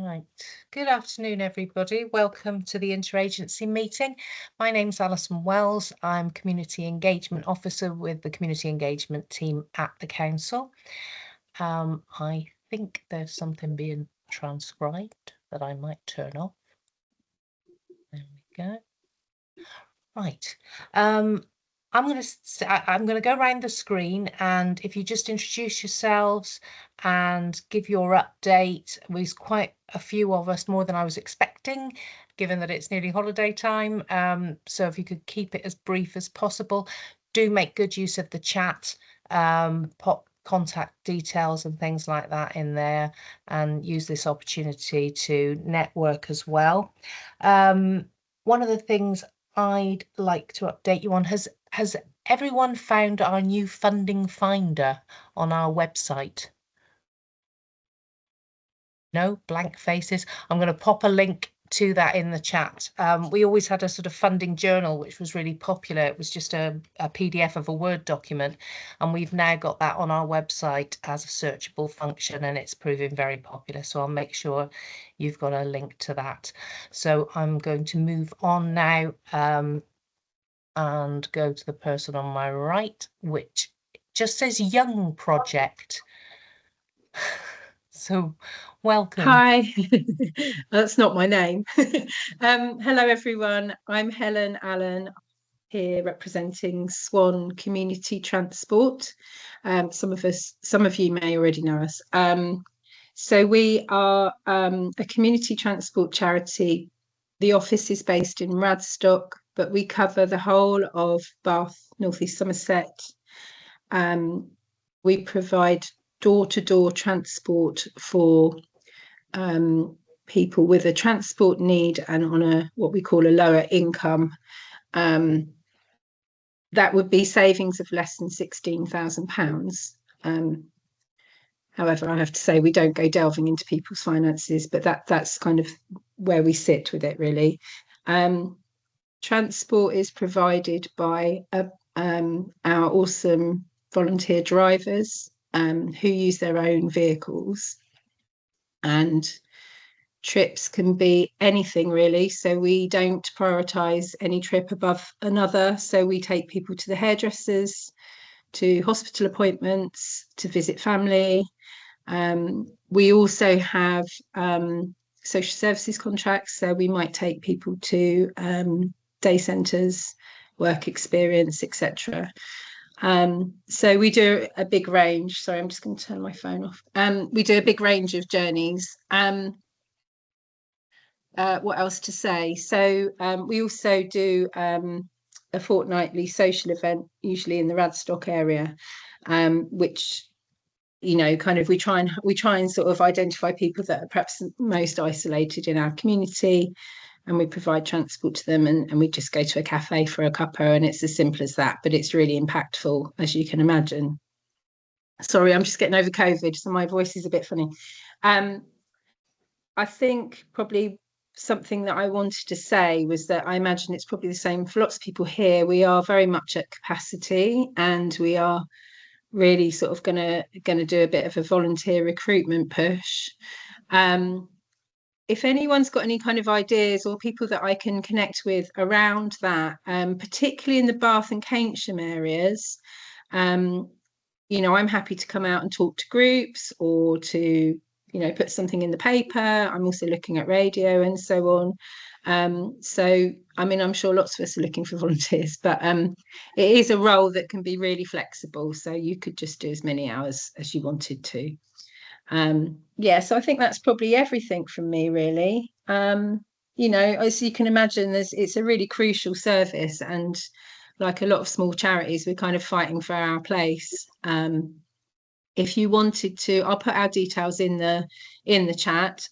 Right. Good afternoon, everybody. Welcome to the Interagency meeting. My name's Alison Wells. I'm Community Engagement Officer with the Community Engagement team at the Council. I think there's something being transcribed that I might turn off. There we go. Right. I'm going to go around the screen, and if you just introduce yourselves and give your update. There's quite a few of us, more than I was expecting, given that it's nearly holiday time. So if you could keep it as brief as possible, do make good use of the chat, pop contact details and things like that in there, and use this opportunity to network as well. One of the things I'd like to update you on, has everyone found our new funding finder on our website? No, blank faces. I'm going to pop a link to that in the chat. We always had a sort of funding journal, which was really popular. It was just a PDF of a Word document, and we've now got that on our website as a searchable function, and it's proving very popular. So I'll make sure you've got a link to that. So I'm going to move on now and go to the person on my right, which just says Young Project. So welcome. Hi, that's not my name. Hello everyone, I'm Helen Allen here representing Swan Community Transport. Some of you may already know us. So we are a community transport charity. The office is based in Radstock, but we cover the whole of Bath, North East Somerset. We provide door-to-door transport for people with a transport need and on a what we call a lower income. That would be savings of less than £16,000. However, I have to say we don't go delving into people's finances, but that's kind of where we sit with it, really. Transport is provided by our awesome volunteer drivers who use their own vehicles, and trips can be anything really. So we don't prioritise any trip above another. So we take people to the hairdressers, to hospital appointments, to visit family. We also have social services contracts. So we might take people to day centres, work experience, etc. So we do a big range. Sorry, I'm just going to turn my phone off. We do a big range of journeys. What else to say? So we also do a fortnightly social event, usually in the Radstock area, which, you know, kind of we try and sort of identify people that are perhaps most isolated in our community, and we provide transport to them, and we just go to a cafe for a cuppa, and it's as simple as that, but it's really impactful, as you can imagine. Sorry, I'm just getting over COVID, so my voice is a bit funny. I think probably something that I wanted to say was that I imagine it's probably the same for lots of people here. We are very much at capacity, and we are really sort of gonna do a bit of a volunteer recruitment push. If anyone's got any kind of ideas or people that I can connect with around that, particularly in the Bath and Keynsham areas, you know, I'm happy to come out and talk to groups or to, you know, put something in the paper. I'm also looking at radio and so on. So, I mean, I'm sure lots of us are looking for volunteers, but it is a role that can be really flexible. So you could just do as many hours as you wanted to. Yeah, so I think that's probably everything from me, really. You know, as you can imagine, it's a really crucial service, and like a lot of small charities, we're kind of fighting for our place. If you wanted to, I'll put our details in the chat.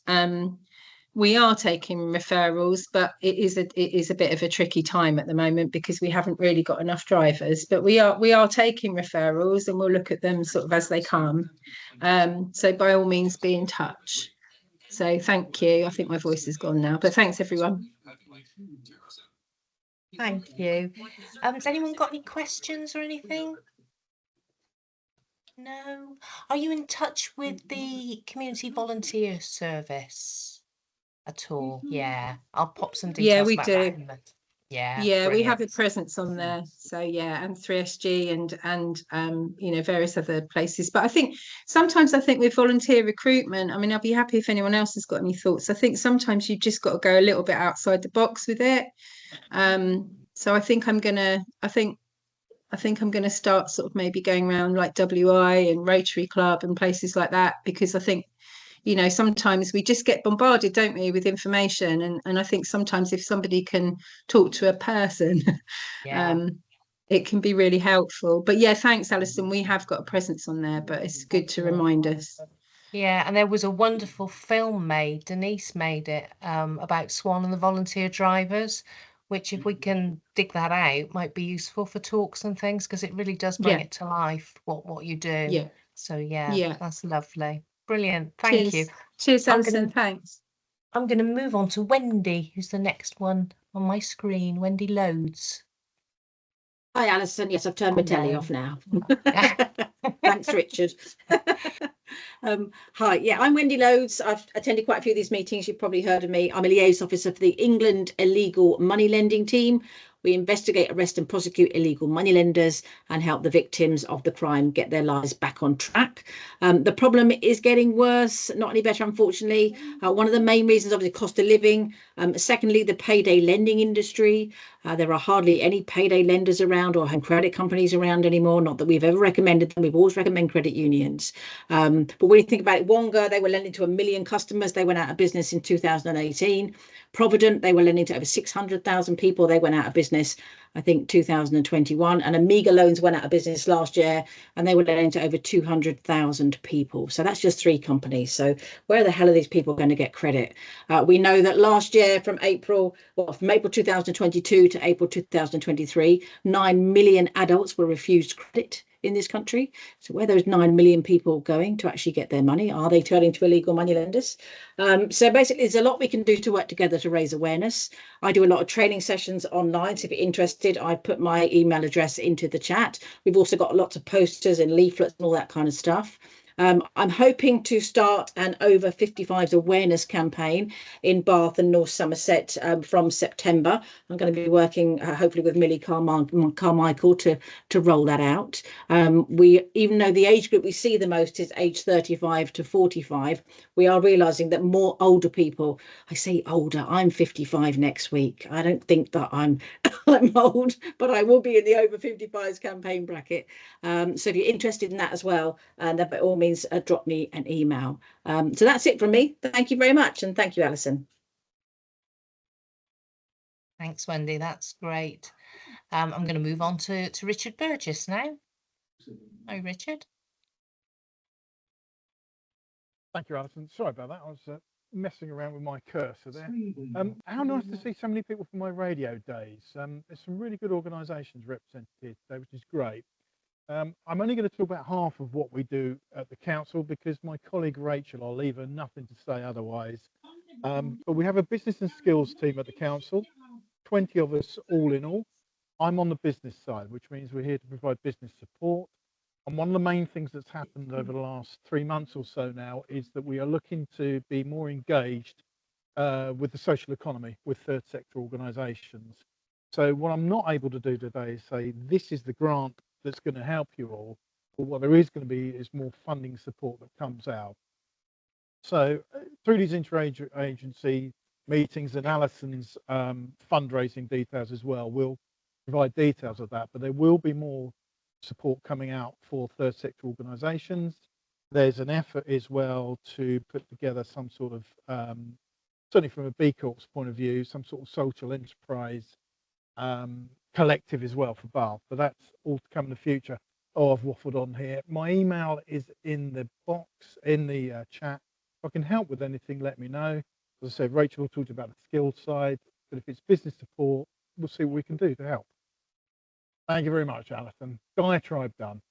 We are taking referrals, but it is a bit of a tricky time at the moment because we haven't really got enough drivers. But we are taking referrals, and we'll look at them sort of as they come. So by all means, be in touch. So thank you. I think my voice is gone now, but thanks everyone. Thank you. Has anyone got any questions or anything? No. Are you in touch with the community volunteer service? at all. Yeah, I'll pop some Yeah, details we about that do. in the. Yeah, Yeah, we have a brilliant. presence on there. So yeah, and 3SG and you know, various other places. But I think sometimes with volunteer recruitment, I mean, I'll be happy if anyone else has got any thoughts. I think sometimes you've just got to go a little bit outside the box with it. So I think I'm gonna start sort of maybe going around like WI and Rotary Club and places like that, because I think, you know, sometimes we just get bombarded, don't we, with information, and I think sometimes if somebody can talk to a person, Yeah, um, it can be really helpful. But yeah, thanks, Alison. We have got a presence on there, but it's good to remind us. yeah, and there was a wonderful film made. Denise made it about Swan and the volunteer drivers, which if we can dig that out, might be useful for talks and things because it really does bring Yeah, it to life what you do. yeah, So yeah, yeah. that's lovely. Brilliant. Thank you. Cheers. Cheers, I'm Alison. gonna Thanks. I'm gonna move on to Wendy, who's the next one on my screen. Wendy Loads. Hi, Alison. Yes, I've turned my telly Hello. off now. Thanks, Richard. Hi, yeah, I'm Wendy Loads. I've attended quite a few of these meetings. You've probably heard of me. I'm a liaison officer for the England Illegal Money Lending Team. We investigate, arrest and prosecute illegal moneylenders and help the victims of the crime get their lives back on track. The problem is getting worse, not any better, unfortunately. One of the main reasons, obviously, cost of living. Secondly, the payday lending industry. There are hardly any payday lenders around or home credit companies around anymore. Not that we've ever recommended them. We've always recommended credit unions. But when you think about it, Wonga, they were lending to 1 million customers. They went out of business in 2018. Provident, they were lending to over 600,000 people. They went out of business, I think, 2021. And Amiga Loans went out of business last year, and they were lending to over 200,000 people. So that's just 3 companies. So where the hell are these people going to get credit? We know that last year, from April 2022 to April 2023, 9 million adults were refused credit in this country. So where are those 9 million people going to actually get their money? Are they turning to illegal money lenders? So basically, there's a lot we can do to work together to raise awareness. I do a lot of training sessions online. So if you're interested, I put my email address into the chat. We've also got lots of posters and leaflets and all that kind of stuff. I'm hoping to start an over 55s awareness campaign in Bath and North Somerset from September. I'm going to be working hopefully with Millie Carmichael to roll that out. Even though the age group we see the most is age 35 to 45, we are realizing that more older people, I say older, I'm 55 next week. I don't think that I'm old, but I will be in the over 55s campaign bracket. So if you're interested in that as well, then by all means, drop me an email. So that's it from me. Thank you very much. And thank you, Alison. Thanks, Wendy. That's great. I'm going to move on to Richard Burgess now. Hi, Richard. Thank you, Alison. Sorry about that. I was messing around with my cursor there. How nice to see so many people from my radio days. There's some really good organisations represented here today, which is great. I'm only going to talk about half of what we do at the council because my colleague Rachel, I'll leave her nothing to say otherwise. But we have a business and skills team at the council, 20 of us all in all. I'm on the business side, which means we're here to provide business support. And one of the main things that's happened over the last 3 months or so now is that we are looking to be more engaged with the social economy, with third sector organisations. So what I'm not able to do today is say, this is the grant that's going to help you all, but what there is going to be is more funding support that comes out. So through these interagency meetings and Alison's fundraising details as well, we'll provide details of that, but there will be more support coming out for third sector organisations. There's an effort as well to put together some sort of, certainly from a B Corp's point of view, some sort of social enterprise collective as well for Bath, but that's all to come in the future. Oh, I've waffled on here. My email is in the box, in the chat. If I can help with anything, let me know. As I said, Rachel talked about the skills side, but if it's business support, we'll see what we can do to help. Thank you very much, Alison. Diatribe done.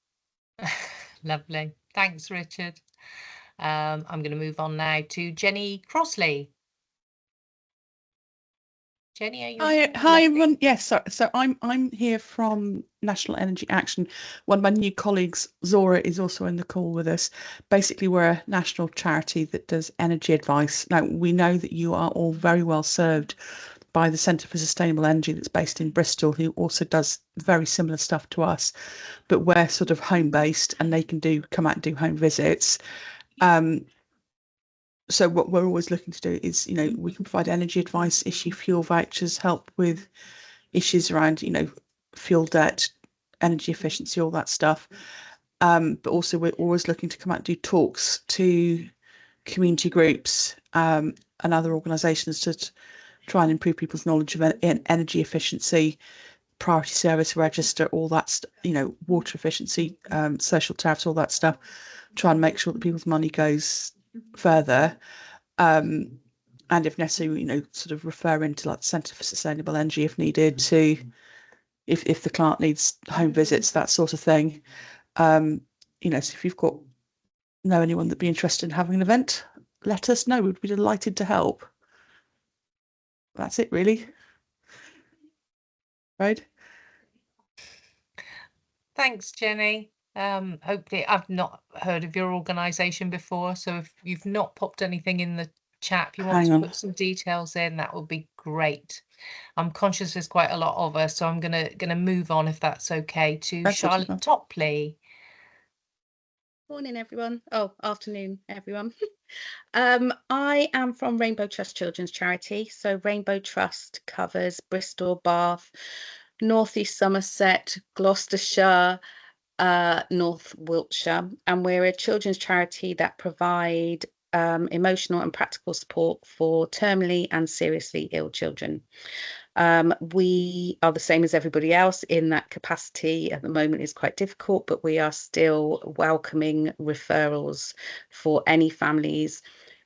Lovely. Thanks, Richard. I'm going to move on now to Jenny Crossley. Jenny, are you? Hi everyone. Yes, so I'm here from National Energy Action. One of my new colleagues, Zora, is also in the call with us. Basically, we're a national charity that does energy advice. Now, we know that you are all very well served by the Centre for Sustainable Energy that's based in Bristol, who also does very similar stuff to us, but we're sort of home based and they can come out and do home visits. So what we're always looking to do is, we can provide energy advice, issue fuel vouchers, help with issues around, fuel debt, energy efficiency, all that stuff. But also we're always looking to come out and do talks to community groups and other organisations to try and improve people's knowledge of energy efficiency, priority service register, all that, water efficiency, social tariffs, all that stuff. Try and make sure that people's money goes further. And if necessary, sort of refer into like the Centre for Sustainable Energy if needed to, if the client needs home visits, that sort of thing. So if you've know anyone that'd be interested in having an event, let us know. We'd be delighted to help. That's it, really. Right? Thanks, Jenny. Hopefully, I've not heard of your organisation before, so if you've not popped anything in the chat, if you want to put some details in, that would be great. I'm conscious there's quite a lot of us, so I'm gonna move on, if that's okay, to Charlotte Topley. Morning, everyone. Oh, afternoon, everyone. I am from Rainbow Trust Children's Charity. So Rainbow Trust covers Bristol, Bath, North East Somerset, Gloucestershire, North Wiltshire, and we're a children's charity that provide emotional and practical support for terminally and seriously ill children. We are the same as everybody else in that capacity at the moment is quite difficult, but we are still welcoming referrals for any families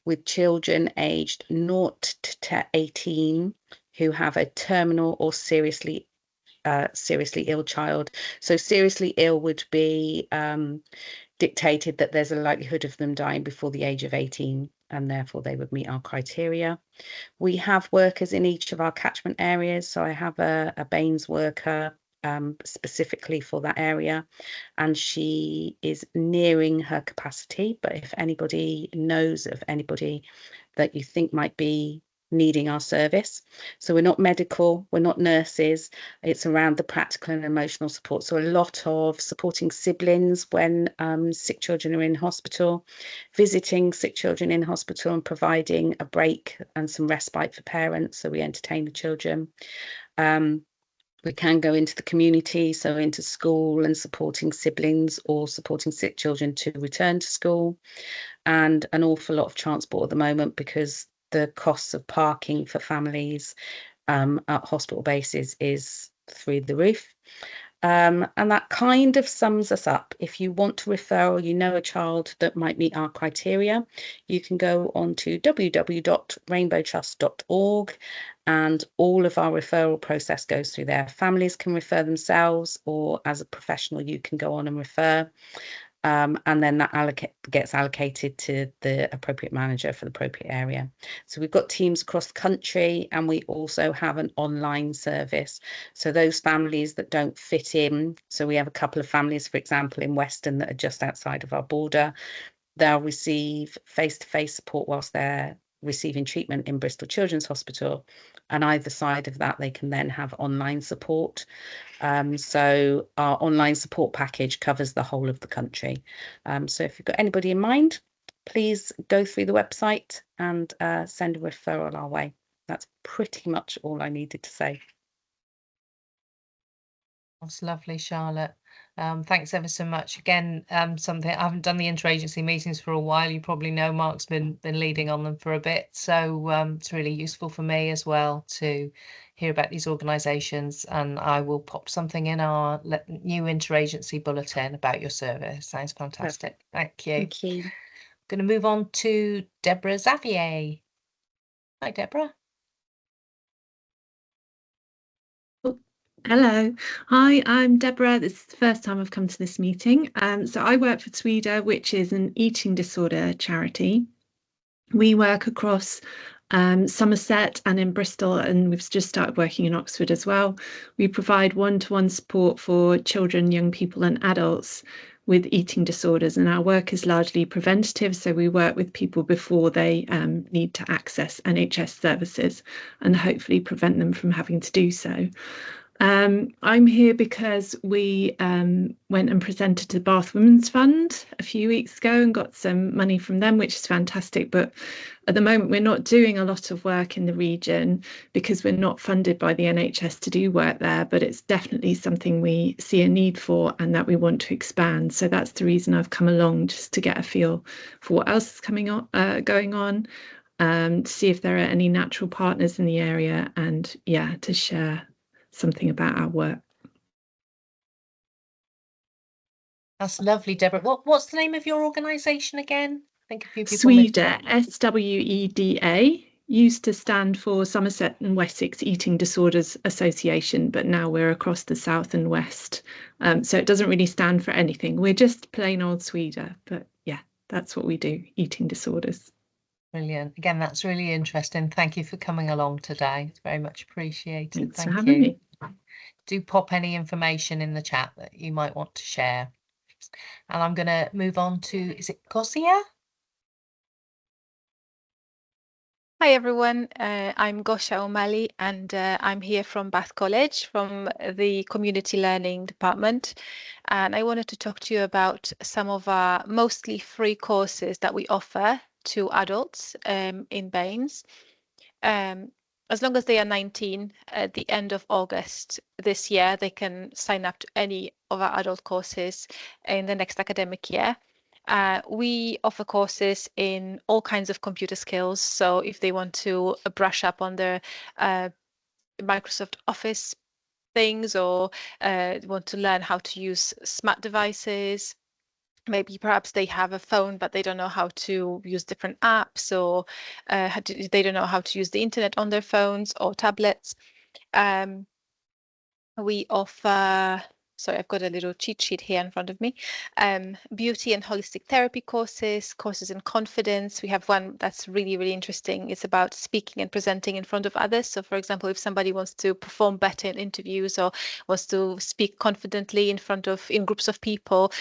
with children aged 0 to 18 who have a terminal or seriously ill child. So seriously ill would be dictated that there's a likelihood of them dying before the age of 18, and therefore they would meet our criteria. We have workers in each of our catchment areas. So I have a BANES worker specifically for that area, and she is nearing her capacity. But if anybody knows of anybody that you think might be needing our service. So we're not medical, we're not nurses, it's around the practical and emotional support. So a lot of supporting siblings when sick children are in hospital, visiting sick children in hospital and providing a break and some respite for parents. So we entertain the children. We can go into the community, so into school and supporting siblings or supporting sick children to return to school, and an awful lot of transport at the moment because the costs of parking for families at hospital bases is through the roof. And that kind of sums us up. If you want to refer or you know a child that might meet our criteria, you can go on to www.rainbowtrust.org, and all of our referral process goes through there. Families can refer themselves, or as a professional, you can go on and refer. And then that gets allocated to the appropriate manager for the appropriate area. So we've got teams across the country, and we also have an online service. So those families that don't fit in, so we have a couple of families, for example, in Weston that are just outside of our border, they'll receive face-to-face support whilst they're receiving treatment in Bristol Children's Hospital, and either side of that they can then have online support. So our online support package covers the whole of the country. So if you've got anybody in mind, please go through the website and send a referral our way. That's pretty much all I needed to say. That's lovely, Charlotte. Thanks ever so much. Again, something I haven't done the interagency meetings for a while. You probably know Mark's been leading on them for a bit, so it's really useful for me as well to hear about these organisations. And I will pop something in our new interagency bulletin about your service. Sounds fantastic. Thank you. Thank you. I'm going to move on to Deborah Xavier. Hi, Deborah. Hello. Hi, I'm Deborah. This is the first time I've come to this meeting. So I work for TWEDA, which is an eating disorder charity. We work across Somerset and in Bristol, and we've just started working in Oxford as well. We provide one-to-one support for children, young people and adults with eating disorders, and our work is largely preventative, so we work with people before they need to access NHS services and hopefully prevent them from having to do so. I'm here because we went and presented to the Bath Women's Fund a few weeks ago and got some money from them, which is fantastic. But at the moment, we're not doing a lot of work in the region because we're not funded by the NHS to do work there. But it's definitely something we see a need for and that we want to expand. So that's the reason I've come along, just to get a feel for what else is going on. To see if there are any natural partners in the area, and yeah, to share something about our work. That's lovely, Deborah. What's the name of your organisation again? I think a few people SWEDA, SWEDA, used to stand for Somerset and Wessex Eating Disorders Association, but now we're across the south and west. So it doesn't really stand for anything. We're just plain old SWEDA, but yeah, that's what we do, eating disorders. Brilliant. Again, that's really interesting. Thank you for coming along today. It's very much appreciated. Thanks Thank for having me. Do pop any information in the chat that you might want to share. And I'm going to move on to, is it Gosia? Hi everyone, I'm Gosha O'Malley and I'm here from Bath College from the Community Learning Department, and I wanted to talk to you about some of our mostly free courses that we offer to adults in B&NES. As long as they are 19 at the end of August this year, they can sign up to any of our adult courses in the next academic year. We offer courses in all kinds of computer skills. So if they want to brush up on their Microsoft Office things, or want to learn how to use smart devices, maybe perhaps they have a phone but they don't know how to use different apps, or they don't know how to use the internet on their phones or tablets. We offer, sorry, I've got a little cheat sheet here in front of me. Beauty and holistic therapy courses, courses in confidence. We have one that's really, really interesting. It's about speaking and presenting in front of others. So for example, if somebody wants to perform better in interviews or wants to speak confidently in groups of people,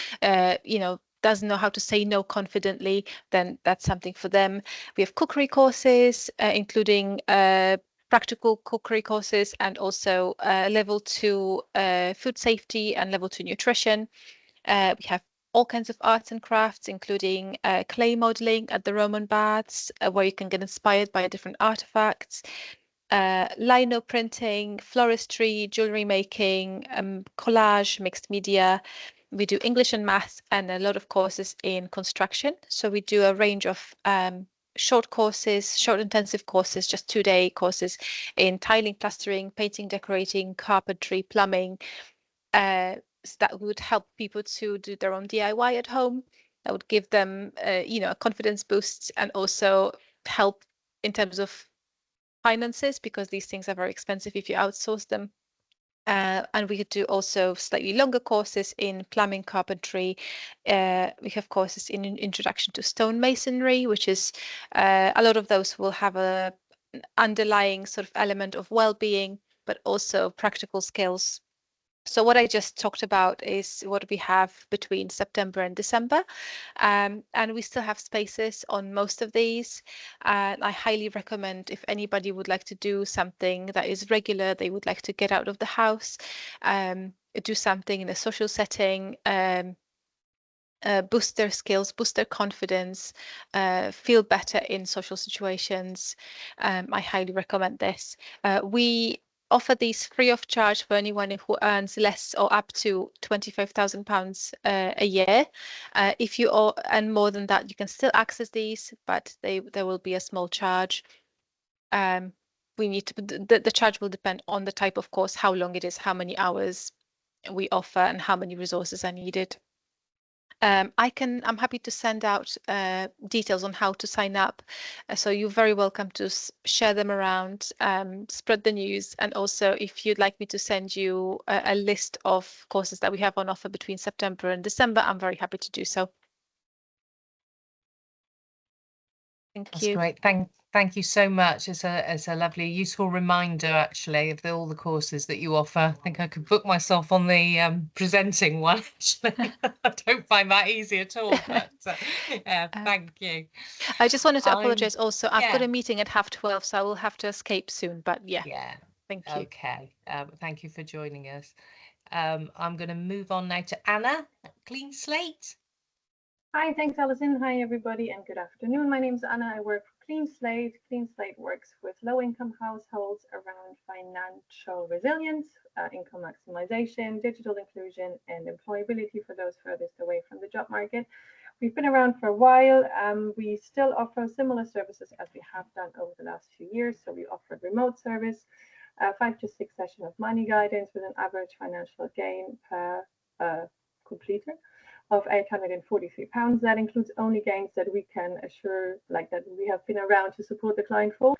doesn't know how to say no confidently, then that's something for them. We have cookery courses, including practical cookery courses, and also level 2 food safety and level 2 nutrition. We have all kinds of arts and crafts, including clay modeling at the Roman baths, where you can get inspired by different artifacts, lino printing, floristry, jewelry making, collage, mixed media. We do English and maths, and a lot of courses in construction. So we do a range of short courses, short intensive courses, just 2-day courses in tiling, plastering, painting, decorating, carpentry, plumbing. So that would help people to do their own DIY at home. That would give them, a confidence boost, and also help in terms of finances, because these things are very expensive if you outsource them. And we could do also slightly longer courses in plumbing, carpentry. We have courses in introduction to stonemasonry, which is a lot of those will have an underlying sort of element of well-being, but also practical skills. So what I just talked about is what we have between September and December, and we still have spaces on most of these. And I highly recommend, if anybody would like to do something that is regular, they would like to get out of the house, do something in a social setting, boost their skills, boost their confidence, feel better in social situations. I highly recommend this. We offer these free of charge for anyone who earns less or up to £25,000 a year. If you earn more than that, you can still access these, but there will be a small charge. The charge will depend on the type of course, how long it is, how many hours we offer, and how many resources are needed. I'm happy to send out details on how to sign up. So you're very welcome to share them around, spread the news. And also, if you'd like me to send you a list of courses that we have on offer between September and December, I'm very happy to do so. Thank you. Great. Thank you so much. It's a lovely, useful reminder actually of all the courses that you offer. I think I could book myself on the presenting one. Actually, I don't find that easy at all. But yeah, thank you. I just wanted to apologize also. I've got yeah. a meeting at 12:30, so I will have to escape soon. But yeah, thank you. Okay. Thank you for joining us. I'm going to move on now to Anna at Clean Slate. Hi, thanks, Alison. Hi, everybody, and good afternoon. My name is Anna. I work for Clean Slate. Clean Slate works with low-income households around financial resilience, income maximization, digital inclusion, and employability for those furthest away from the job market. We've been around for a while. We still offer similar services as we have done over the last few years. So we offer remote service, 5 to 6 sessions of money guidance with an average financial gain per completer of £843. That includes only gains that we can assure, like that we have been around to support the client for.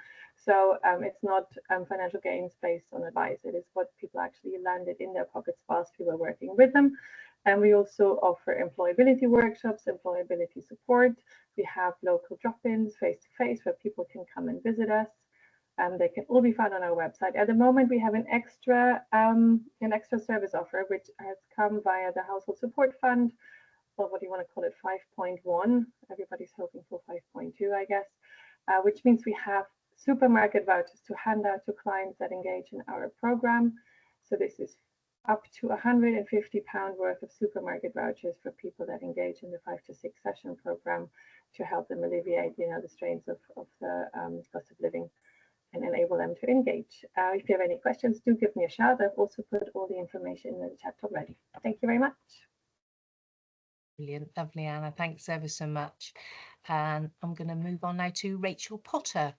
So it's not financial gains based on advice. It is what people actually landed in their pockets whilst we were working with them. And we also offer employability workshops, employability support. We have local drop-ins face-to-face where people can come and visit us. They can all be found on our website. At the moment, we have an extra service offer, which has come via the Household Support Fund, or what do you want to call it, 5.1. Everybody's hoping for 5.2, I guess, which means we have supermarket vouchers to hand out to clients that engage in our program. So this is up to £150 worth of supermarket vouchers for people that engage in the 5 to 6 session program to help them alleviate, the strains of the cost of living and enable them to engage. If you have any questions, do give me a shout. I've also put all the information in the chat already. Thank you very much. Brilliant, lovely, Anna. Thanks ever so much. And I'm going to move on now to Rachel Potter.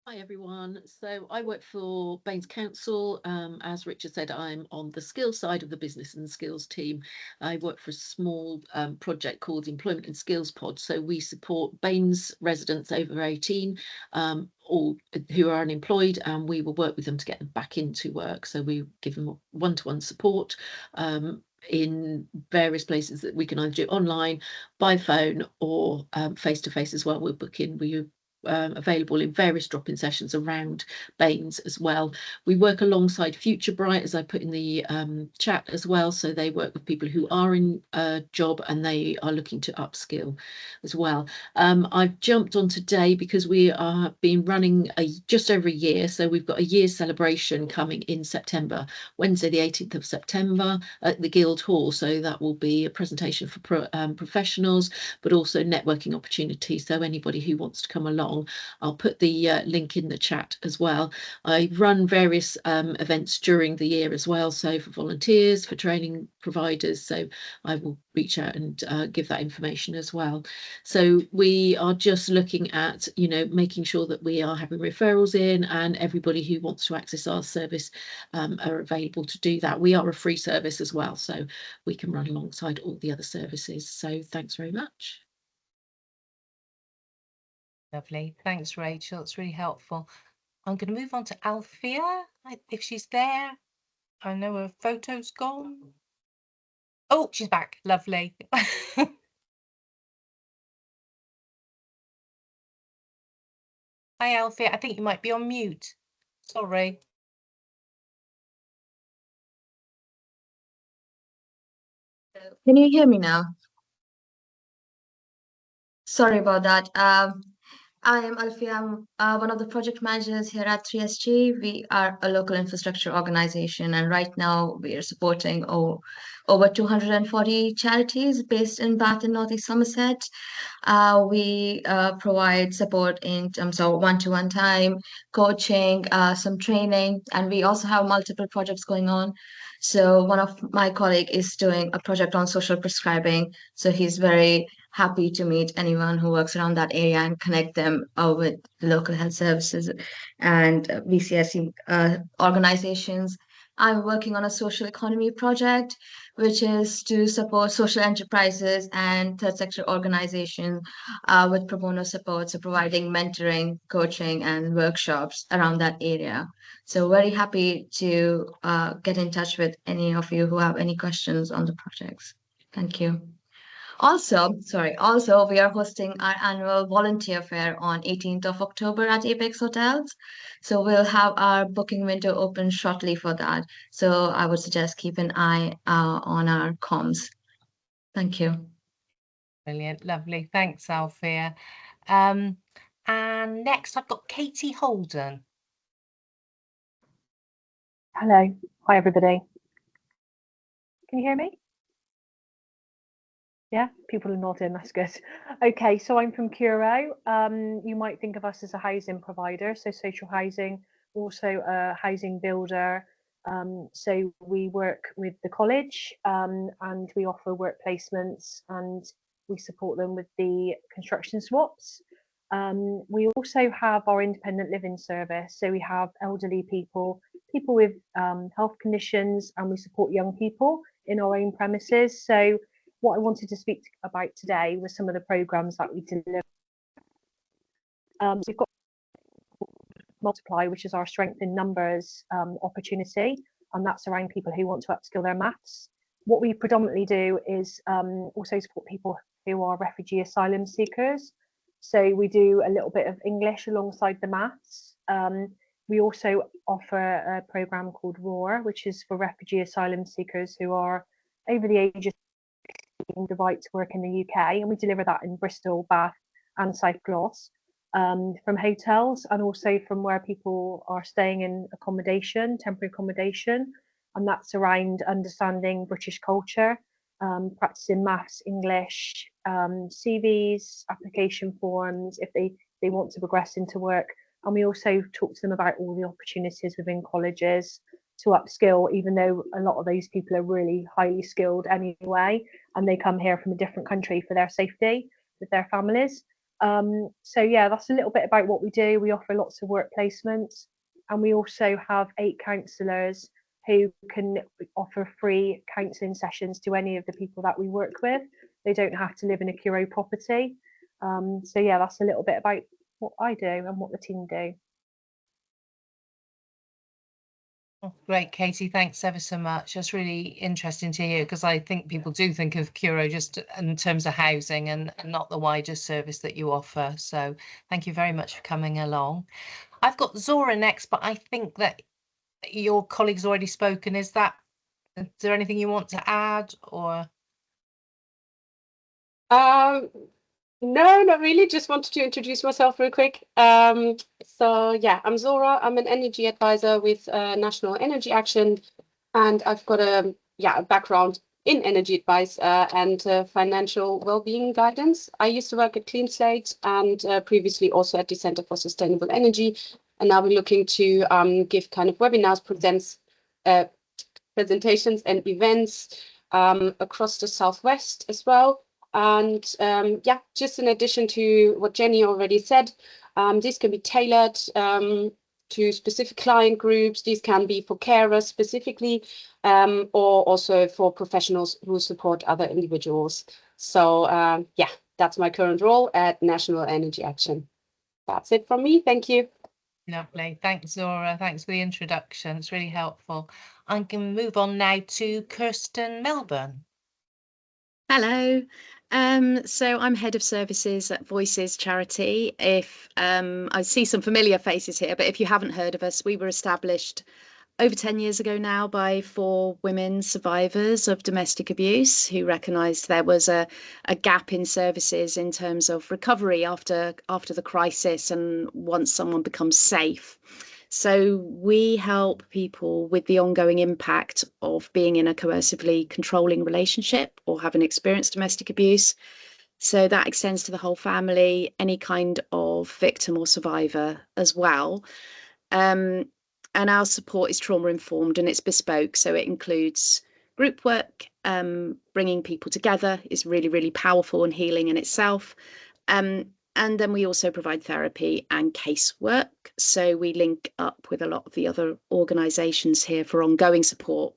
Hi everyone. So I work for B&NES Council. As Richard said, I'm on the skills side of the business and skills team. I work for a small project called Employment and Skills Pod. So we support B&NES residents over 18 or who are unemployed, and we will work with them to get them back into work. So we give them one-to-one support in various places that we can either do online, by phone, or face-to-face as well. We're booking. We available in various drop-in sessions around B&NES as well. We work alongside Future Bright, as I put in the chat as well. So they work with people who are in a job and they are looking to upskill as well. I've jumped on today because we are been running just over a year. So we've got a year's celebration coming in September, Wednesday the 18th of September at the Guildhall. So that will be a presentation for professionals, but also networking opportunities. So anybody who wants to come along, I'll put the link in the chat as well. I run various events during the year as well, so for volunteers, for training providers, so I will reach out and give that information as well. So we are just looking at, making sure that we are having referrals in, and everybody who wants to access our service are available to do that. We are a free service as well, so we can run alongside all the other services. So thanks very much. Lovely. Thanks, Rachel. It's really helpful. I'm going to move on to Althea, if she's there. I know her photo's gone. Oh, she's back. Lovely. Hi, Althea. I think you might be on mute. Sorry. Can you hear me now? Sorry about that. I am Alfia. I'm one of the project managers here at 3SG. We are a local infrastructure organization, and right now we are supporting over 240 charities based in Bath and Northeast Somerset. We provide support in terms of one-to-one time, coaching, some training, and we also have multiple projects going on. So one of my colleagues is doing a project on social prescribing. So he's very happy to meet anyone who works around that area and connect them with the local health services and VCSE organizations. I'm working on a social economy project, which is to support social enterprises and third sector organizations with pro bono support, so providing mentoring, coaching, and workshops around that area. So very happy to get in touch with any of you who have any questions on the projects. Thank you. Also, we are hosting our annual volunteer fair on 18th of October at Apex Hotels. So we'll have our booking window open shortly for that. So I would suggest keep an eye on our comms. Thank you. Brilliant, lovely. Thanks, Althea. And next I've got Katie Holden. Hello. Hi, everybody. Can you hear me? Yeah, people are nodding, that's good. Okay, so I'm from Curo. You might think of us as a housing provider, so social housing, also a housing builder. So we work with the college and we offer work placements and we support them with the construction swaps. We also have our independent living service. So we have elderly people, people with health conditions, and we support young people in our own premises. So what I wanted to speak about today was some of the programs that we deliver. We've got Multiply, which is our strength in numbers opportunity, and that's around people who want to upskill their maths. What we predominantly do is also support people who are refugee asylum seekers. So we do a little bit of English alongside the maths. We also offer a program called ROAR, which is for refugee asylum seekers who are over the age of the right to work in the UK, and we deliver that in Bristol, Bath, and South Gloss from hotels and also from where people are staying in accommodation, temporary accommodation, and that's around understanding British culture, practicing maths, English, CVs, application forms if they want to progress into work. And we also talk to them about all the opportunities within colleges to upskill, even though a lot of those people are really highly skilled anyway, and they come here from a different country for their safety with their families. So yeah, that's a little bit about what we do. We offer lots of work placements, and we also have 8 counsellors who can offer free counselling sessions to any of the people that we work with. They don't have to live in a Curo property. So yeah, that's a little bit about what I do and what the team do. Oh, great, Katie. Thanks ever so much. That's really interesting to hear because I think people do think of Curo just in terms of housing and not the wider service that you offer. So thank you very much for coming along. I've got Zora next, but I think that your colleague's already spoken. Is there anything you want to add or? No, not really. Just wanted to introduce myself real quick. So yeah, I'm Zora. I'm an energy advisor with National Energy Action, and I've got a background in energy advice and financial well-being guidance. I used to work at Clean Slate and previously also at the Center for Sustainable Energy, and now we're looking to give kind of webinars, presentations, and events across the Southwest as well. And yeah, just in addition to what Jenny already said, these can be tailored to specific client groups. These can be for carers specifically, or also for professionals who support other individuals. So yeah, that's my current role at National Energy Action. That's it from me. Thank you. Lovely. Thanks, Zora. Thanks for the introduction. It's really helpful. I can move on now to Kirsten Melbourne. Hello. So I'm head of services at Voices charity. If I see some familiar faces here, but if you haven't heard of us, we were established over 10 years ago now by 4 women survivors of domestic abuse who recognised there was a gap in services in terms of recovery after the crisis and once someone becomes safe. So we help people with the ongoing impact of being in a coercively controlling relationship or having experienced domestic abuse. So that extends to the whole family, any kind of victim or survivor as well. And our support is trauma informed and it's bespoke. So it includes group work, bringing people together is really, really powerful and healing in itself. And then we also provide therapy and casework. So we link up with a lot of the other organisations here for ongoing support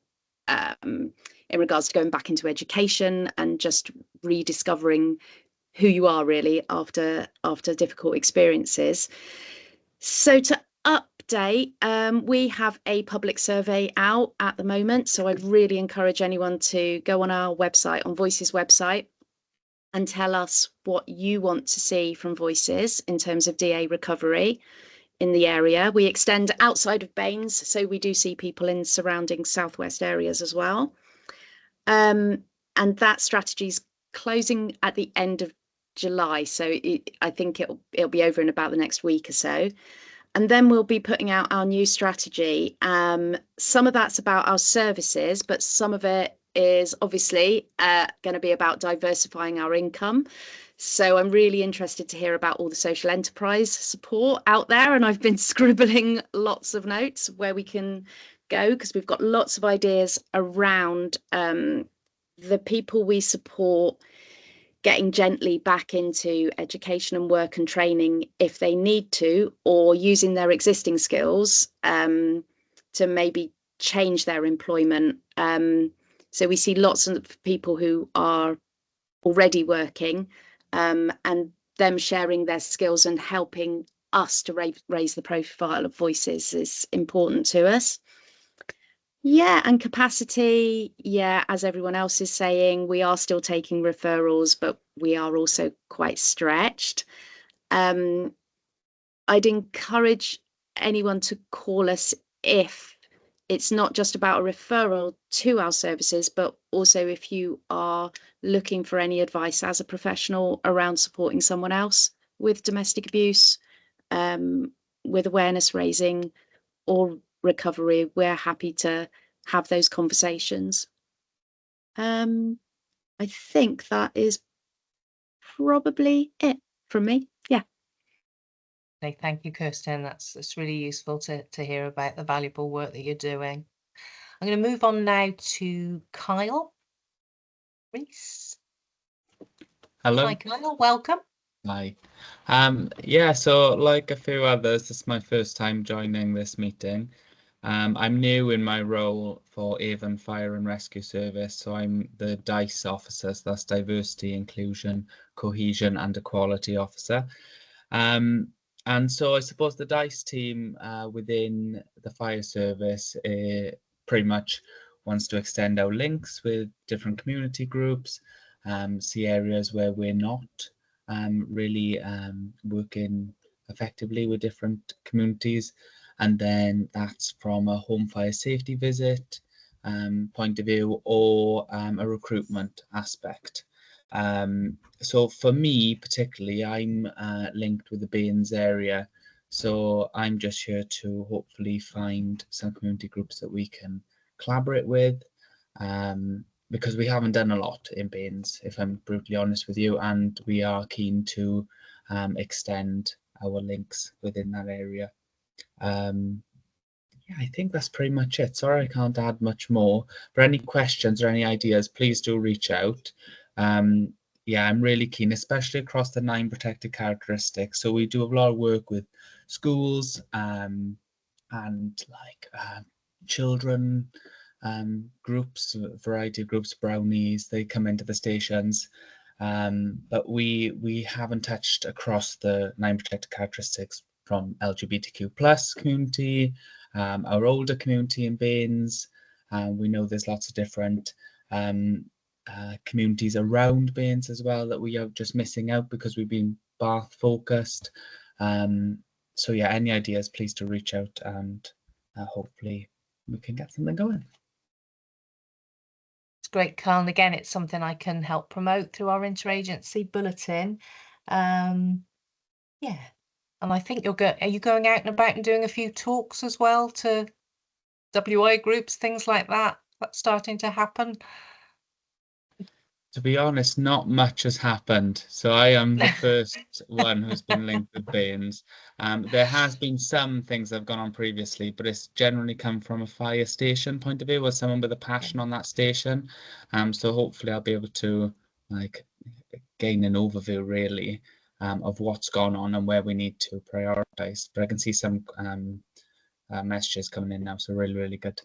in regards to going back into education and just rediscovering who you are really after difficult experiences. So to update, we have a public survey out at the moment. So I'd really encourage anyone to go on our website, on Voices website, and tell us what you want to see from Voices in terms of DA recovery in the area. We extend outside of BANES, so we do see people in surrounding southwest areas as well. And that strategy is closing at the end of July, so I think it'll be over in about the next week or so. And then we'll be putting out our new strategy. Some of that's about our services, but some of it is obviously going to be about diversifying our income. So I'm really interested to hear about all the social enterprise support out there. And I've been scribbling lots of notes where we can go, because we've got lots of ideas around the people we support getting gently back into education and work and training if they need to, or using their existing skills to maybe change their employment. So we see lots of people who are already working and them sharing their skills and helping us to raise the profile of Voices is important to us. Yeah, and capacity, yeah, as everyone else is saying, we are still taking referrals, but we are also quite stretched. I'd encourage anyone to call us if it's not just about a referral to our services, but also if you are looking for any advice as a professional around supporting someone else with domestic abuse, with awareness raising or recovery. We're happy to have those conversations. I think that is probably it from me. Yeah. Okay, thank you, Kirsten. That's really useful to hear about the valuable work that you're doing. I'm going to move on now to Kyle Reese. Hello. Hi, Kyle. Welcome. Hi. Yeah, so like a few others, this is my first time joining this meeting. I'm new in my role for Avon Fire and Rescue Service, so I'm the DICE officer, so that's Diversity, Inclusion, Cohesion and Equality Officer. And so I suppose the DICE team within the fire service pretty much wants to extend our links with different community groups, see areas where we're not really working effectively with different communities. And then that's from a home fire safety visit point of view, or a recruitment aspect. So for me particularly, I'm linked with the B&NES area, so I'm just here to hopefully find some community groups that we can collaborate with, because we haven't done a lot in B&NES, if I'm brutally honest with you, and we are keen to extend our links within that area. Yeah, I think that's pretty much it. Sorry, I can't add much more. For any questions or any ideas, please do reach out. Yeah, I'm really keen, especially across the 9 protected characteristics. So we do a lot of work with schools and like children groups, a variety of groups, brownies, they come into the stations. But we haven't touched across the 9 protected characteristics from LGBTQ plus community, our older community in B&NES. We know there's lots of different communities around B&NES as well that we are just missing out because we've been Bath focused. So yeah, any ideas, please do reach out, and hopefully we can get something going. It's great, Carl. And again, it's something I can help promote through our interagency bulletin. Yeah. And I think are you going out and about and doing a few talks as well to WI groups, things like that? That's starting to happen. To be honest, not much has happened. So I am the first one who's been linked with B&NES. There has been some things that have gone on previously, but it's generally come from a fire station point of view, or someone with a passion on that station. So hopefully I'll be able to like gain an overview really of what's gone on and where we need to prioritize. But I can see some messages coming in now, so really good.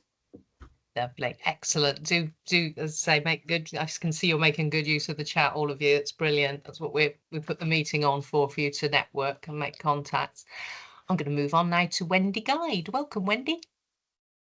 Lovely, excellent. Do as I say, make good. I can see you're making good use of the chat, all of you. It's brilliant. That's what we put the meeting on for you to network and make contacts. I'm going to move on now to Wendy Guide. Welcome, Wendy.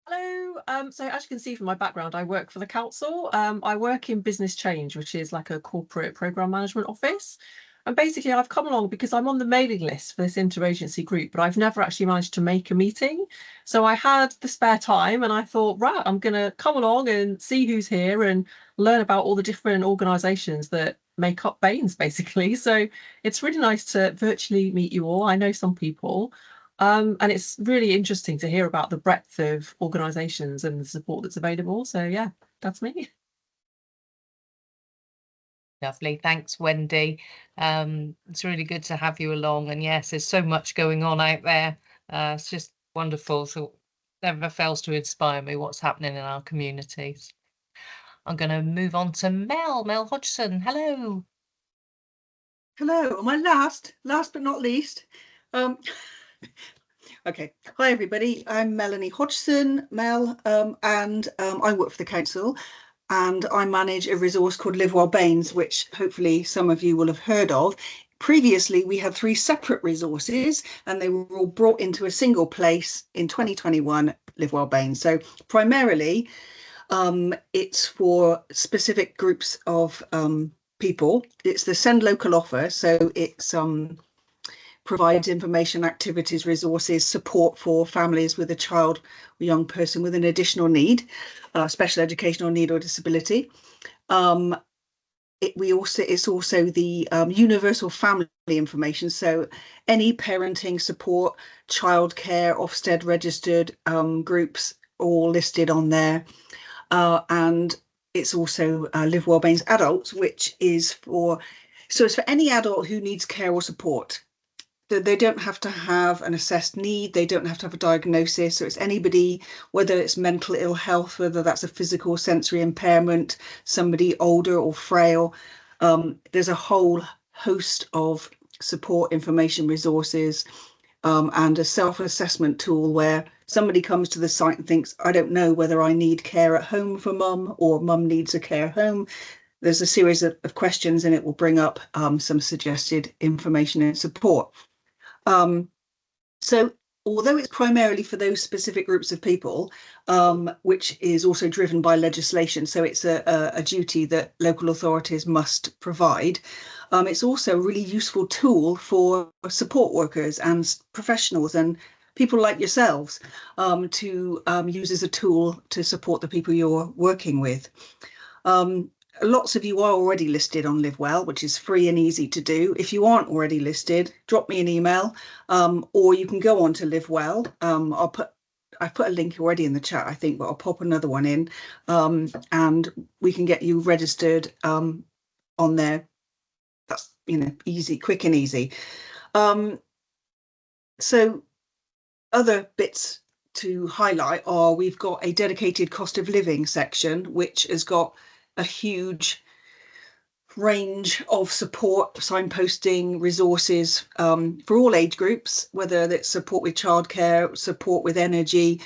Hello. So as you can see from my background, I work for the council. I work in business change, which is like a corporate program management office. And basically I've come along because I'm on the mailing list for this interagency group, but I've never actually managed to make a meeting. So I had the spare time and I thought, right, I'm going to come along and see who's here and learn about all the different organisations that make up B&NES, basically. So it's really nice to virtually meet you all. I know some people. And it's really interesting to hear about the breadth of organisations and the support that's available. So yeah, that's me. Lovely. Thanks, Wendy. It's really good to have you along. And yes, there's so much going on out there. It's just wonderful. So never fails to inspire me what's happening in our communities. I'm going to move on to Mel Hodgson. Hello. Hello. Am I last but not least? Okay. Hi, everybody. I'm Melanie Hodgson, Mel, and I work for the council. And I manage a resource called Live Well B&NES, which hopefully some of you will have heard of. Previously, we had 3 separate resources and they were all brought into a single place in 2021, Live Well B&NES. So primarily, it's for specific groups of people. It's the Send Local offer. So it's provides information, activities, resources, support for families with a child or young person with an additional need, special educational need or disability. It's also the universal family information. So any parenting support, childcare, Ofsted registered groups, all listed on there. And it's also Live Well B&NES Adults, which is it's for any adult who needs care or support. They don't have to have an assessed need. They don't have to have a diagnosis. So it's anybody, whether it's mental ill health, whether that's a physical sensory impairment, somebody older or frail. There's a whole host of support information resources and a self-assessment tool where somebody comes to the site and thinks, I don't know whether I need care at home for mum or mum needs a care home. There's a series of questions and it will bring up some suggested information and support. So although it's primarily for those specific groups of people, which is also driven by legislation, so it's a duty that local authorities must provide, it's also a really useful tool for support workers and professionals and people like yourselves to use as a tool to support the people you're working with. Lots of you are already listed on Live Well, which is free and easy to do. If you aren't already listed, drop me an email, or you can go on to Live Well. I've put a link already in the chat, I think, but I'll pop another one in, and we can get you registered on there. That's easy, quick and easy. So other bits to highlight are we've got a dedicated cost of living section, which has got a huge range of support, signposting, resources for all age groups, whether that's support with childcare, support with energy.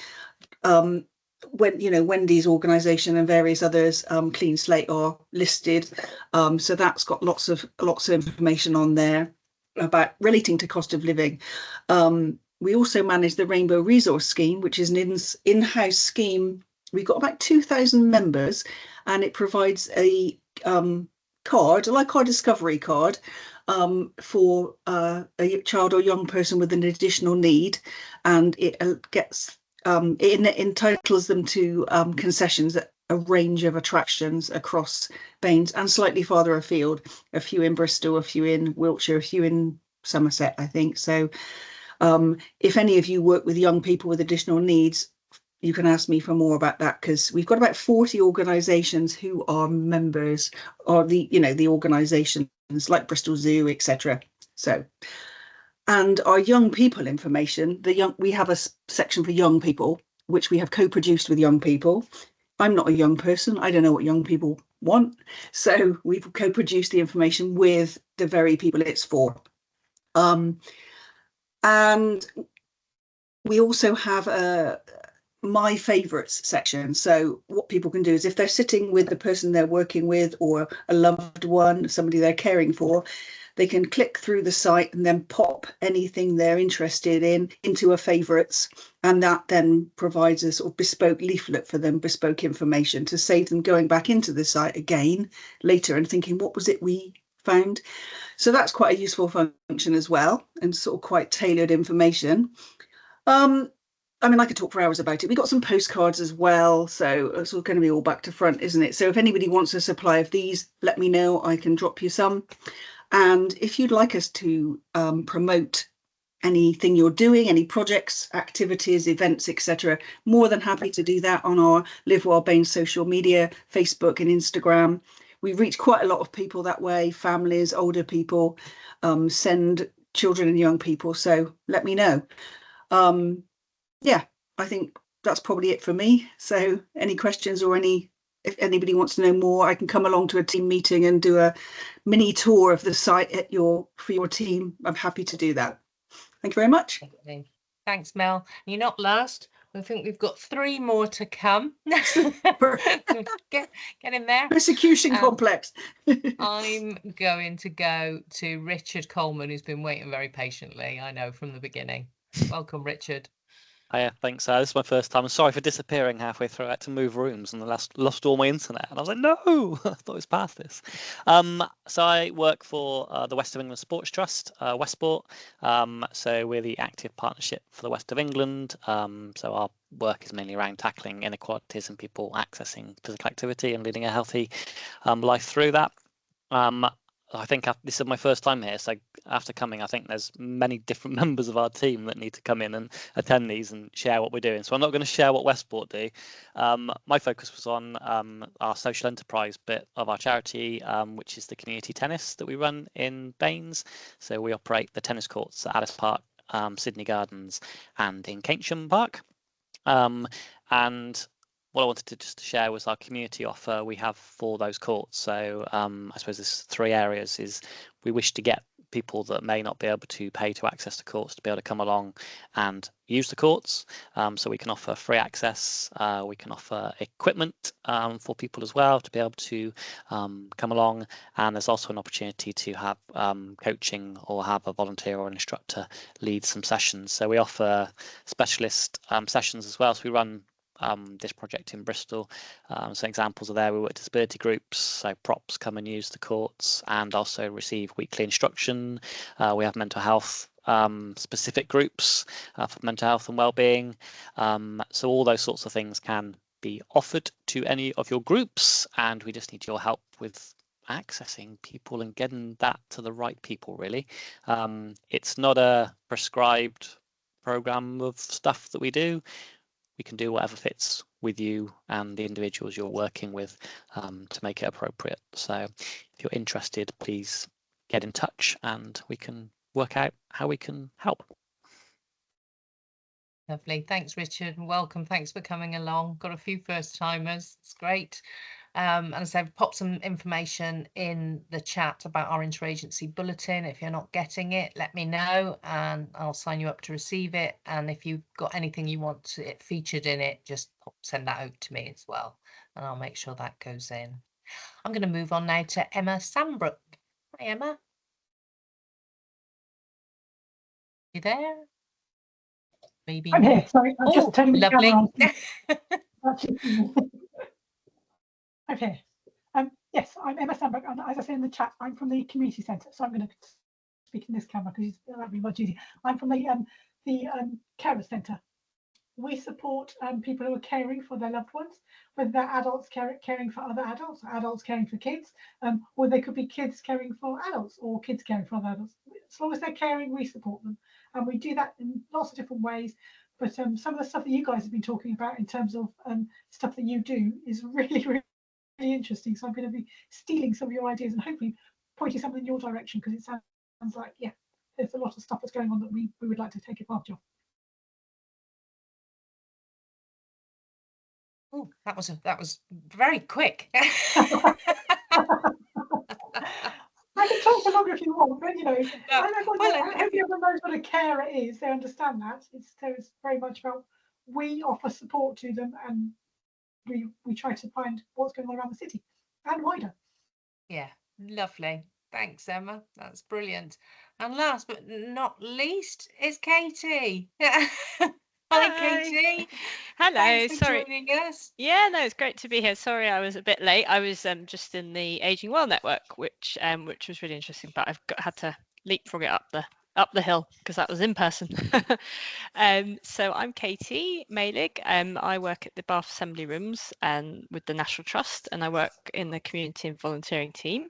Wendy's organisation and various others, Clean Slate, are listed. So that's got lots of information on there about relating to cost of living. We also manage the Rainbow Resource Scheme, which is an in-house scheme. We've got about 2,000 members, and it provides a card, like our Discovery card, for a child or young person with an additional need, and it entitles them to concessions at a range of attractions across B&NES and slightly farther afield, a few in Bristol, a few in Wiltshire, a few in Somerset, I think. So if any of you work with young people with additional needs, you can ask me for more about that, because we've got about 40 organisations who are members of the organisations like Bristol Zoo, etc. So, and our young people information, we have a section for young people, which we have co-produced with young people. I'm not a young person. I don't know what young people want. So we've co-produced the information with the very people it's for. And we also have a my favourites section. So what people can do is, if they're sitting with the person they're working with or a loved one, somebody they're caring for, They can click through the site and then pop anything they're interested in into a favourites, and that then provides a sort of bespoke leaflet for them, bespoke information to save them going back into the site again later and thinking, what was it we found? So that's quite a useful function as well, and sort of quite tailored information. I mean, I could talk for hours about it. We got some postcards as well, so it's all going to be all back to front, isn't it? So if anybody wants a supply of these, let me know. I can drop you some. And if you'd like us to promote anything you're doing, any projects, activities, events, etc., more than happy to do that on our Live While BANES social media, Facebook and Instagram. We reach quite a lot of people that way, families, older people, send children and young people. So let me know. Yeah, I think that's probably it for me. So any questions or if anybody wants to know more, I can come along to a team meeting and do a mini tour of the site for your team. I'm happy to do that. Thank you very much. Thanks, Mel. You're not last. I think we've got 3 more to come. Get in there. Persecution complex. I'm going to go to Richard Coleman, who's been waiting very patiently, I know, from the beginning. Welcome, Richard. Hiya, thanks. This is my first time. I'm sorry for disappearing halfway through. I had to move rooms and I lost all my internet. And I was like, no, I thought it was past this. So I work for the West of England Sports Trust, Westport. So we're the active partnership for the West of England. So our work is mainly around tackling inequalities and people accessing physical activity and leading a healthy life through that. I think this is my first time here, so after coming, I think there's many different members of our team that need to come in and attend these and share what we're doing. So I'm not going to share what Westport do. My focus was on our social enterprise bit of our charity, which is the community tennis that we run in BANES. So we operate the tennis courts at Alice Park, Sydney Gardens, and in Keynsham Park. And what I wanted to just share was our community offer we have for those courts. So I suppose there's 3 areas. Is we wish to get people that may not be able to pay to access the courts to be able to come along and use the courts. So we can offer free access. We can offer equipment for people as well to be able to come along. And there's also an opportunity to have coaching or have a volunteer or an instructor lead some sessions. So we offer specialist sessions as well. So we run this project in Bristol. So examples are there. We work with disability groups, so props come and use the courts and also receive weekly instruction. We have mental health specific groups for mental health and well-being. So all those sorts of things can be offered to any of your groups, and we just need your help with accessing people and getting that to the right people, really. It's not a prescribed program of stuff that we do. We can do whatever fits with you and the individuals you're working with to make it appropriate. So if you're interested, please get in touch and we can work out how we can help. Lovely. Thanks, Richard, and welcome. Thanks for coming along. Got a few first timers. It's great. And as I said, pop some information in the chat about our interagency bulletin. If you're not getting it, let me know and I'll sign you up to receive it. And if you've got anything you want it featured in it, just send that out to me as well, and I'll make sure that goes in. I'm going to move on now to Emma Sambrook. Hi, Emma. You there? Maybe. I'm here. Sorry, I'm just turning the camera on. I'm here. Yes, I'm Emma Sandberg, and as I said in the chat, I'm from the community centre. So I'm going to speak in this camera because that'll be much easier. I'm from the carer centre. We support people who are caring for their loved ones, whether they're adults caring for other adults, or adults caring for kids, or they could be kids caring for adults, or kids caring for other adults. As long as they're caring, we support them, and we do that in lots of different ways. But some of the stuff that you guys have been talking about in terms of stuff that you do is really, really interesting. So I'm going to be stealing some of your ideas and hopefully pointing something in your direction, because it sounds like, yeah, there's a lot of stuff that's going on that we would like to take advantage of. Oh, that was very quick. I can talk for longer if you want, but you know, I hope everyone knows what a carer is. They understand that. It's very much about, we offer support to them, and we try to find what's going on around the city and wider. Yeah, lovely. Thanks, Emma. That's brilliant. And last but not least is Katie. Hi, Katie. Hello. Thanks for Sorry. joining us. Yeah, no, it's great to be here. Sorry, I was a bit late. I was just in the Aging Well network, which was really interesting, but had to leapfrog it up the hill because that was in person. So I'm Katie Malig. I work at the Bath Assembly Rooms with the National Trust, and I work in the community and volunteering team.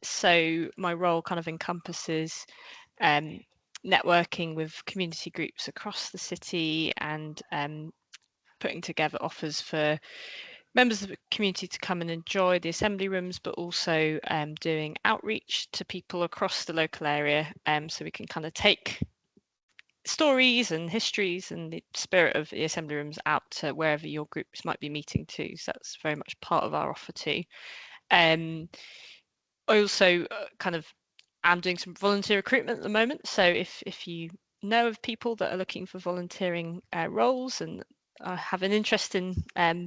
So my role kind of encompasses networking with community groups across the city and putting together offers for members of the community to come and enjoy the assembly rooms, but also doing outreach to people across the local area, so we can kind of take stories and histories and the spirit of the assembly rooms out to wherever your groups might be meeting to. So that's very much part of our offer too. I also I'm doing some volunteer recruitment at the moment. So if you know of people that are looking for volunteering roles and have an interest in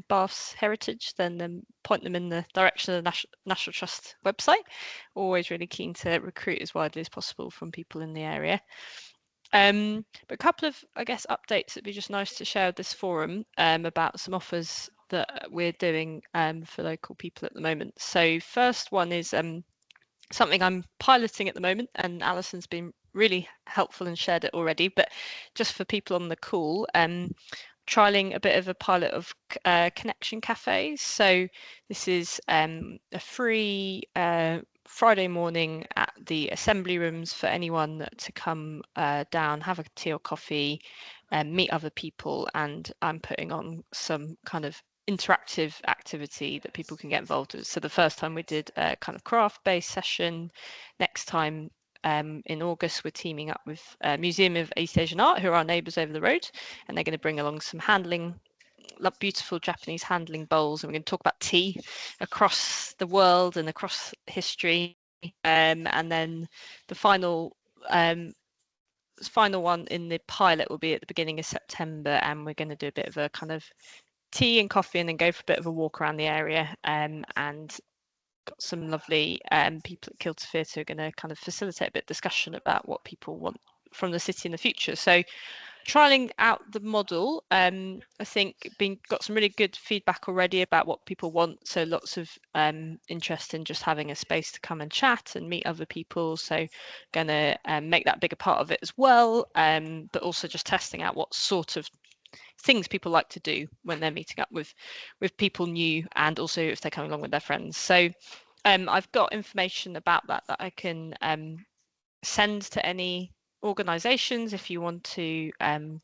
Bath's heritage, then point them in the direction of the National Trust website. Always really keen to recruit as widely as possible from people in the area. But a couple of, I guess, updates that'd be just nice to share with this forum about some offers that we're doing for local people at the moment. So first one is something I'm piloting at the moment, and Alison's been really helpful and shared it already, but just for people on the call, trialing a bit of a pilot of connection cafes. So this is a free Friday morning at the assembly rooms for anyone to come down, have a tea or coffee, meet other people, and I'm putting on some kind of interactive activity that people can get involved with. So the first time we did a kind of craft-based session. Next time in August, we're teaming up with Museum of East Asian Art, who are our neighbours over the road, and they're going to bring along some beautiful Japanese handling bowls, and we're going to talk about tea across the world and across history. And then the final one in the pilot will be at the beginning of September, and we're going to do a bit of a kind of tea and coffee and then go for a bit of a walk around the area, and got some lovely people at Kilter Theatre who are going to kind of facilitate a bit of discussion about what people want from the city in the future. So trialing out the model, I think got some really good feedback already about what people want. So lots of interest in just having a space to come and chat and meet other people. So going to make that a bigger part of it as well, but also just testing out what sort of things people like to do when they're meeting up with people new, and also if they're coming along with their friends. So I've got information about that I can send to any organizations if you want to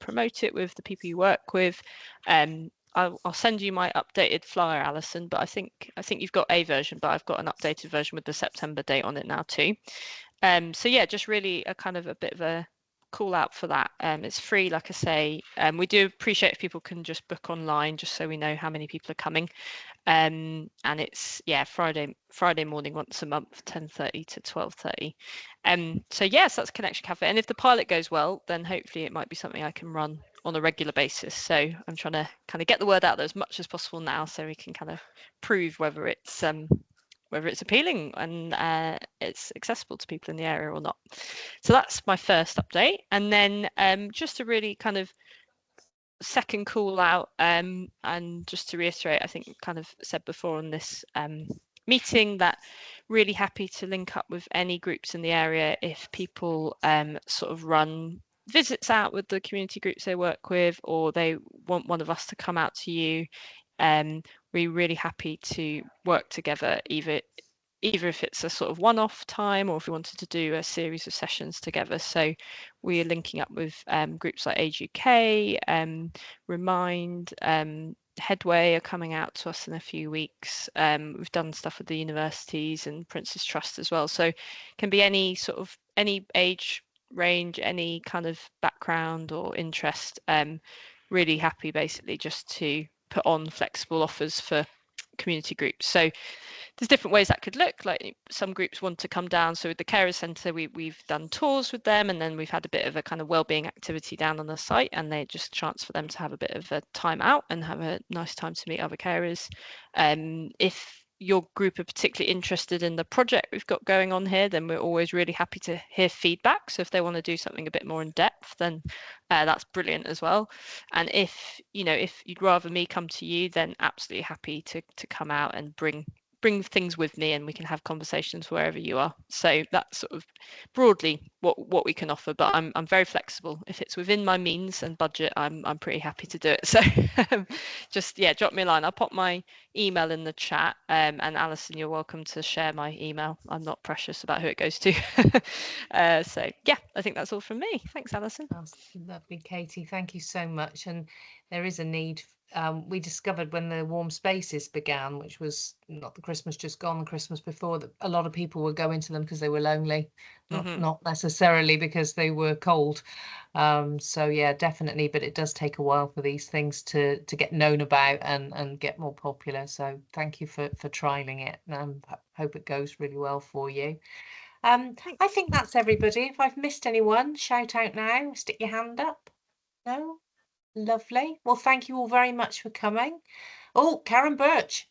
promote it with the people you work with. I'll send you my updated flyer, Alison, but I think you've got a version, but I've got an updated version with the September date on it now too. So yeah, just really a kind of a bit of a call out for that. It's free, like I say. We do appreciate if people can just book online, just so we know how many people are coming. And it's Friday morning once a month, 10:30 to 12:30. So yes, that's Connection Cafe, and if the pilot goes well, then hopefully it might be something I can run on a regular basis. So I'm trying to kind of get the word out there as much as possible now, so we can kind of prove whether it's appealing and it's accessible to people in the area or not. So that's my first update. And then just a really kind of second call out, and just to reiterate, I think kind of said before on this meeting, that really happy to link up with any groups in the area if people sort of run visits out with the community groups they work with, or they want one of us to come out to you. We're really happy to work together, either if it's a sort of one-off time or if we wanted to do a series of sessions together. So we are linking up with groups like Age UK, Remind, Headway are coming out to us in a few weeks. We've done stuff with the universities and Prince's Trust as well. So it can be any age range, any kind of background or interest. Really happy basically just to put on flexible offers for community groups. So there's different ways that could look. Like some groups want to come down. So with the Carers Centre, we've done tours with them, and then we've had a bit of a kind of wellbeing activity down on the site, and they just chance for them to have a bit of a time out and have a nice time to meet other carers. If your group are particularly interested in the project we've got going on here, then we're always really happy to hear feedback. So if they want to do something a bit more in depth, then that's brilliant as well. And if you'd rather me come to you, then absolutely happy to come out and bring things with me, and we can have conversations wherever you are. So that's sort of broadly what we can offer, but I'm very flexible. If it's within my means and budget, I'm pretty happy to do it. So just drop me a line. I'll pop my email in the chat, and Alison, you're welcome to share my email. I'm not precious about who it goes to. So yeah, I think that's all from me. Thanks, Alison. That's lovely, Katie. Thank you so much. And there is a need. We discovered when the warm spaces began, which was not the Christmas just gone, the Christmas before, that a lot of people were going to them because they were lonely, not necessarily because they were cold. So yeah, definitely. But it does take a while for these things to get known about and get more popular. So thank you for trialing it. Hope it goes really well for you. I think that's everybody. If I've missed anyone, shout out now, stick your hand up. No? Lovely. Well, thank you all very much for coming. Oh, Karen Birch.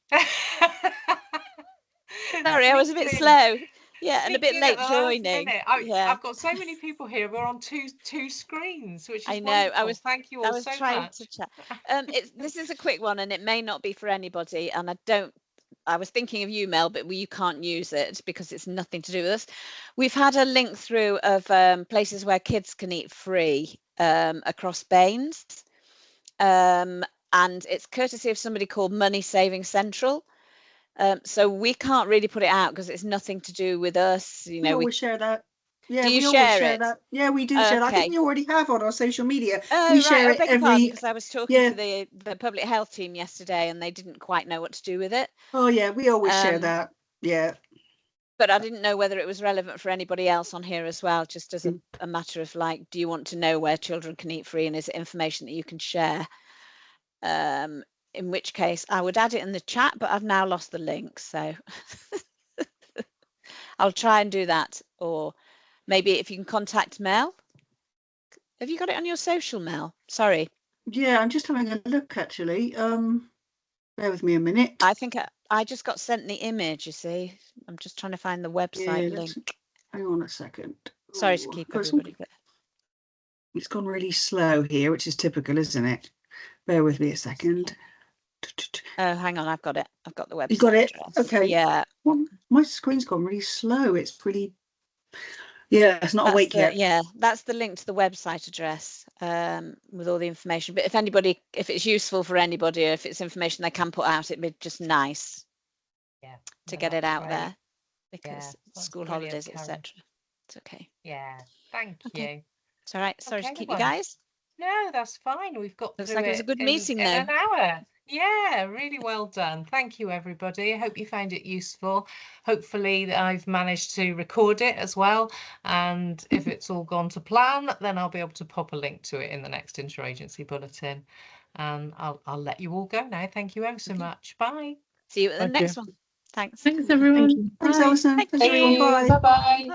Sorry, I was a bit slow. Yeah, and a bit late joining. I've got so many people here. We're on two screens, which is I know. wonderful. Thank you all so trying much. to chat. This is a quick one, and it may not be for anybody. And I was thinking of you, Mel, but you can't use it because it's nothing to do with us. We've had a link through of places where kids can eat free across B&NES. And it's courtesy of somebody called Money Saving Central. So we can't really put it out because it's nothing to do with us. We always share that. Yeah, do you we always share share it? that. Yeah, we do share that. I think we already have on our social media. Oh, we right. share it every. Because I was talking to the public health team yesterday, and they didn't quite know what to do with it. Oh yeah, we always share that. Yeah. But I didn't know whether it was relevant for anybody else on here as well, just as a matter of like, do you want to know where children can eat free, and is it information that you can share? In which case I would add it in the chat, but I've now lost the link, so I'll try and do that. Or maybe if you can contact Mel. Have you got it on your social, Mel? Sorry. Yeah, I'm just having a look actually. Bear with me a minute. I think I just got sent the image, you see. I'm just trying to find the website link. Hang on a second. Sorry to keep everybody there. It's gone really slow here, which is typical, isn't it? Bear with me a second. Oh, hang on, I've got it. I've got the website. You got it? Address. Okay. Yeah. Well, my screen's gone really slow. It's pretty. Yeah, it's not awake yet. Yeah, that's the link to the website address with all the information. But if it's useful for anybody, or if it's information they can put out, it'd be just nice to get it out there, because school holidays, etc. It's okay. Yeah, thank you. It's all right. Sorry to keep you guys. No, that's fine. We've got Looks through like it was a good meeting in though. an hour. Yeah, really well done. Thank you, everybody. I hope you found it useful. Hopefully I've managed to record it as well. And if it's all gone to plan, then I'll be able to pop a link to it in the next interagency bulletin. And I'll let you all go now. Thank you ever so much. Bye. See you at the next one. Thanks. Thanks, everyone. Thanks, Alison. Thank you. Bye-bye.